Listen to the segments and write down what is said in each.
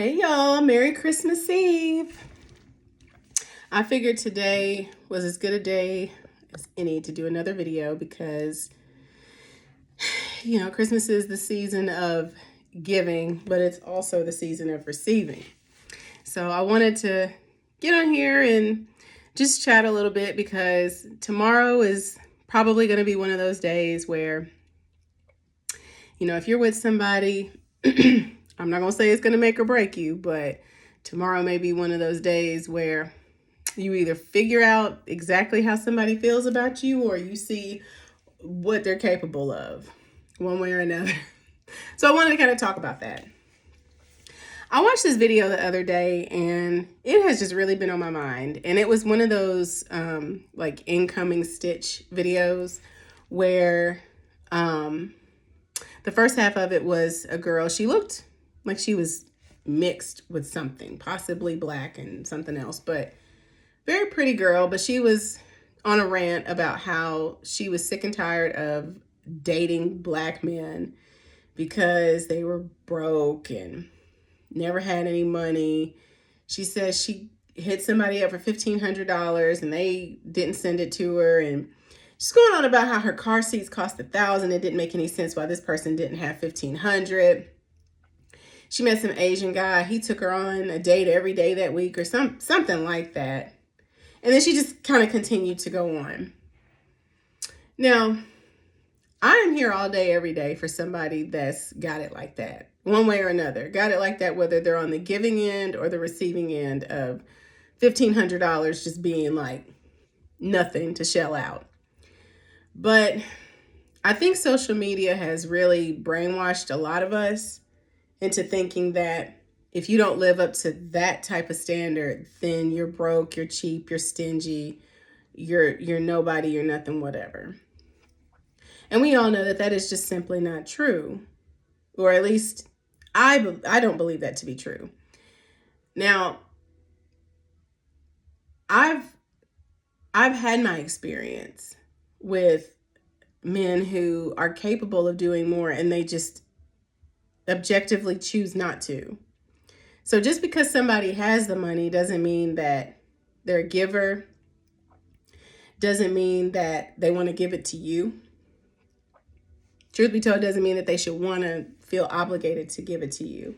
Hey y'all, Merry Christmas Eve. I figured today was as good a day as any to do another video because, Christmas is the season of giving, but it's also the season of receiving. So I wanted to get on here and just chat a little bit because tomorrow is probably going to be one of those days where, if you're with somebody, I'm not going to say it's going to make or break you, but tomorrow may be one of those days where you either figure out exactly how somebody feels about you or you see what they're capable of one way or another. So I wanted to kind of talk about that. I watched this video the other day and it has just really been on my mind. And it was one of those like incoming stitch videos where the first half of it was a girl. She looked like she was mixed with something, possibly black and something else, but very pretty girl. But she was on a rant about how she was sick and tired of dating black men because they were broke and never had any money. She says she hit somebody up for $1,500 and they didn't send it to her. And she's going on about how her car seats cost $1,000. It didn't make any sense why this person didn't have $1,500. She met some Asian guy. He took her on a date every day that week or something like that. And then she just kind of continued to go on. Now, I am here all day, every day for somebody that's got it like that, one way or another. Got it like that, whether they're on the giving end or the receiving end of $1,500 just being like nothing to shell out. But I think social media has really brainwashed a lot of us into thinking that if you don't live up to that type of standard, then you're broke, you're cheap, you're stingy, you're nobody, you're nothing, whatever. And we all know that that is just simply not true. Or at least I don't believe that to be true. Now, I've had my experience with men who are capable of doing more and they just objectively choose not to. So just because somebody has the money doesn't mean that they're a giver, doesn't mean that they want to give it to you. Truth be told, doesn't mean that they should want to feel obligated to give it to you.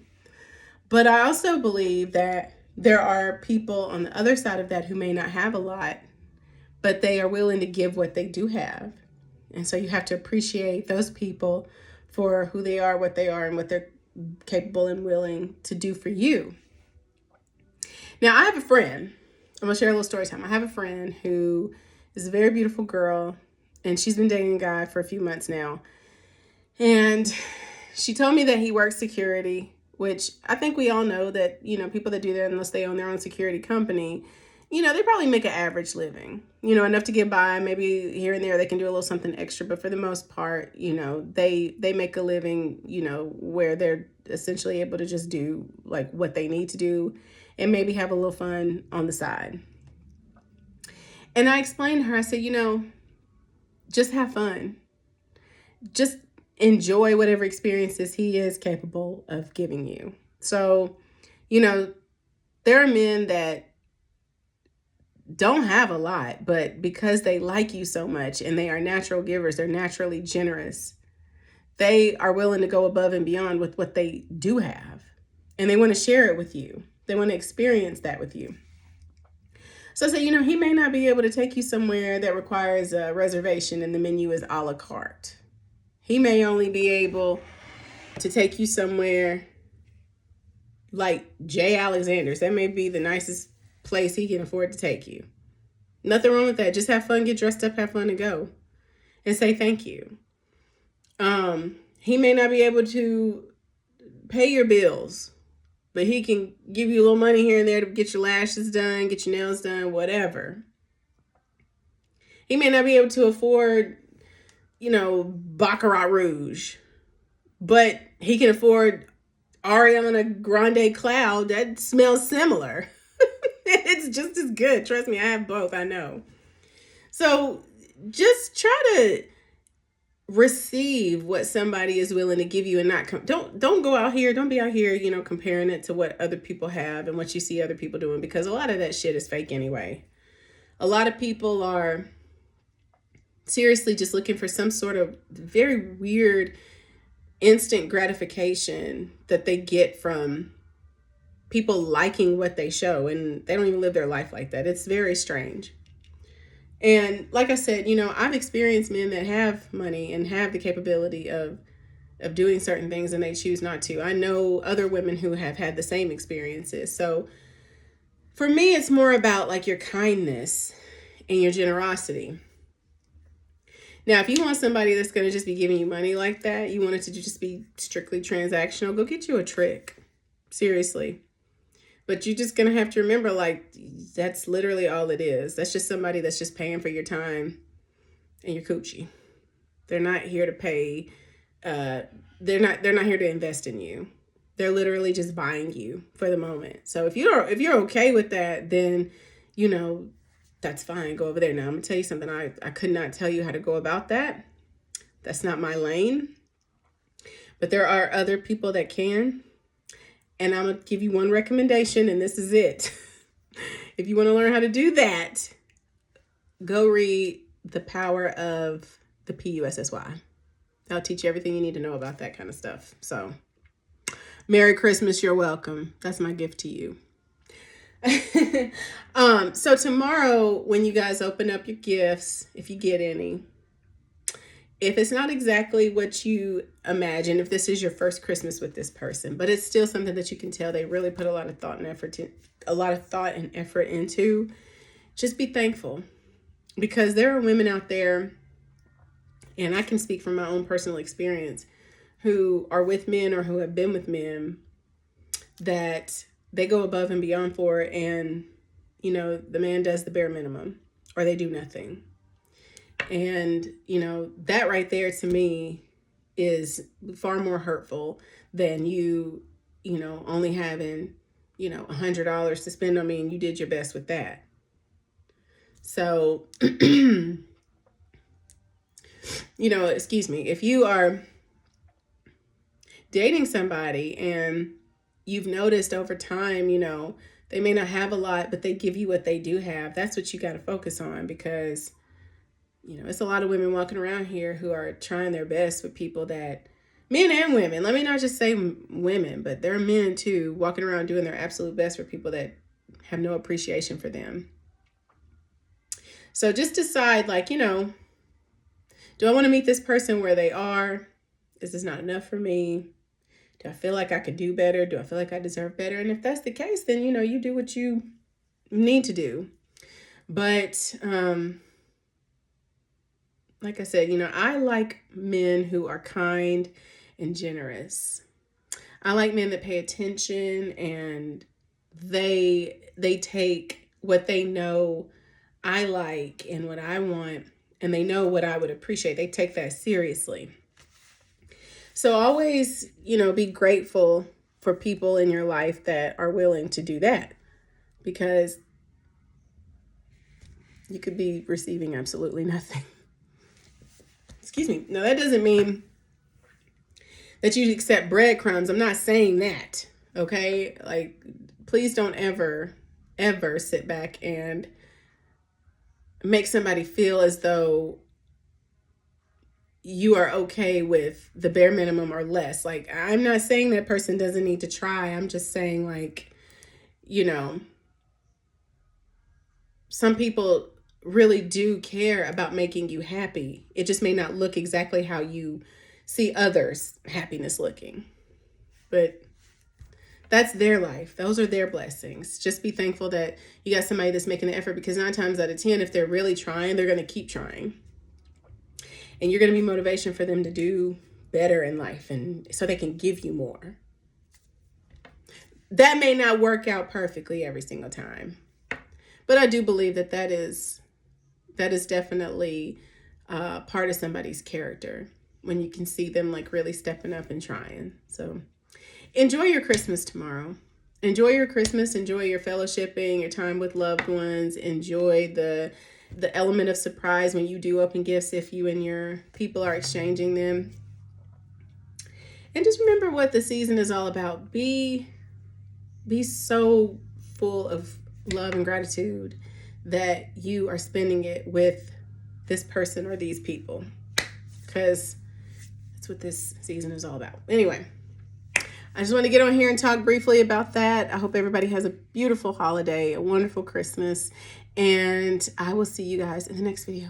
But I also believe that there are people on the other side of that who may not have a lot, but they are willing to give what they do have. And so you have to appreciate those people for who they are, what they are, and what they're capable and willing to do for you. Now, I have a friend. I'm going to share a little story time. I have a friend who is a very beautiful girl, and she's been dating a guy for a few months now. And she told me that he works security, which I think we all know that, people that do that, unless they own their own security company, they probably make an average living, enough to get by. Maybe here and there they can do a little something extra, but for the most part, they make a living, where they're essentially able to just do like what they need to do and maybe have a little fun on the side. And I explained to her, I said, just have fun. Just enjoy whatever experiences he is capable of giving you. So, there are men that don't have a lot, but because they like you so much and they are natural givers, they're naturally generous, they are willing to go above and beyond with what they do have. And they want to share it with you. They want to experience that with you. So I said, he may not be able to take you somewhere that requires a reservation and the menu is a la carte. He may only be able to take you somewhere like J. Alexander's. That may be the nicest place he can afford to take you. Nothing wrong with that. Just have fun, get dressed up, have fun, and go. And say thank you. He may not be able to pay your bills, but he can give you a little money here and there to get your lashes done, get your nails done, whatever. He may not be able to afford, Baccarat Rouge, but he can afford Ariana Grande Cloud. That smells similar. It's just as good. Trust me, I have both. I know. So just try to receive what somebody is willing to give you, and not don't go out here, don't be out here, comparing it to what other people have and what you see other people doing, because a lot of that shit is fake anyway. A lot of people are seriously just looking for some sort of very weird instant gratification that they get from people liking what they show, and they don't even live their life like that. It's very strange. And like I said, I've experienced men that have money and have the capability of doing certain things, and they choose not to. I know other women who have had the same experiences. So for me, it's more about like your kindness and your generosity. Now, if you want somebody that's going to just be giving you money like that, you want it to just be strictly transactional, go get you a trick. Seriously. But you're just going to have to remember, like, that's literally all it is. That's just somebody that's just paying for your time and your coochie. They're not here to pay. They're not here to invest in you. They're literally just buying you for the moment. So if you're okay with that, then, that's fine. Go over there. Now, I'm going to tell you something. I could not tell you how to go about that. That's not my lane. But there are other people that can. And I'm going to give you one recommendation, and this is it. If you want to learn how to do that, go read The Power of the PUSSY. That'll teach you everything you need to know about that kind of stuff. So, Merry Christmas. You're welcome. That's my gift to you. So tomorrow, when you guys open up your gifts, if you get any, if it's not exactly what you imagine, if this is your first Christmas with this person, but it's still something that you can tell they really put a lot of thought and effort into, just be thankful, because there are women out there, and I can speak from my own personal experience, who are with men or who have been with men that they go above and beyond for, and the man does the bare minimum, or they do nothing. And, that right there to me is far more hurtful than you only having, $100 to spend on me, and you did your best with that. So, excuse me, if you are dating somebody and you've noticed over time, they may not have a lot, but they give you what they do have, that's what you got to focus on, because it's a lot of women walking around here who are trying their best with people that, men and women, let me not just say women, but there are men too, walking around doing their absolute best for people that have no appreciation for them. So just decide, like, do I want to meet this person where they are? Is this not enough for me? Do I feel like I could do better? Do I feel like I deserve better? And if that's the case, then, you do what you need to do. But, like I said, I like men who are kind and generous. I like men that pay attention, and they take what they know I like and what I want, and they know what I would appreciate. They take that seriously. So always, be grateful for people in your life that are willing to do that, because you could be receiving absolutely nothing. Excuse me. No, that doesn't mean that you accept breadcrumbs. I'm not saying that. Okay. Like, please don't ever sit back and make somebody feel as though you are okay with the bare minimum or less. Like, I'm not saying that person doesn't need to try. I'm just saying, like, some people really do care about making you happy. It just may not look exactly how you see others' happiness looking. But that's their life. Those are their blessings. Just be thankful that you got somebody that's making the effort, because 9 times out of 10, if they're really trying, they're going to keep trying. And you're going to be motivation for them to do better in life, and so they can give you more. That may not work out perfectly every single time, but I do believe that is definitely part of somebody's character, when you can see them like really stepping up and trying. So enjoy your Christmas tomorrow. Enjoy your Christmas. Enjoy your fellowshipping, your time with loved ones. Enjoy the the element of surprise when you do open gifts, if you and your people are exchanging them. And just remember what the season is all about. Be so full of love and gratitude that you are spending it with this person or these people, because that's what this season is all about. Anyway, I just want to get on here and talk briefly about that. I hope everybody has a beautiful holiday, a wonderful Christmas, and I will see you guys in the next video.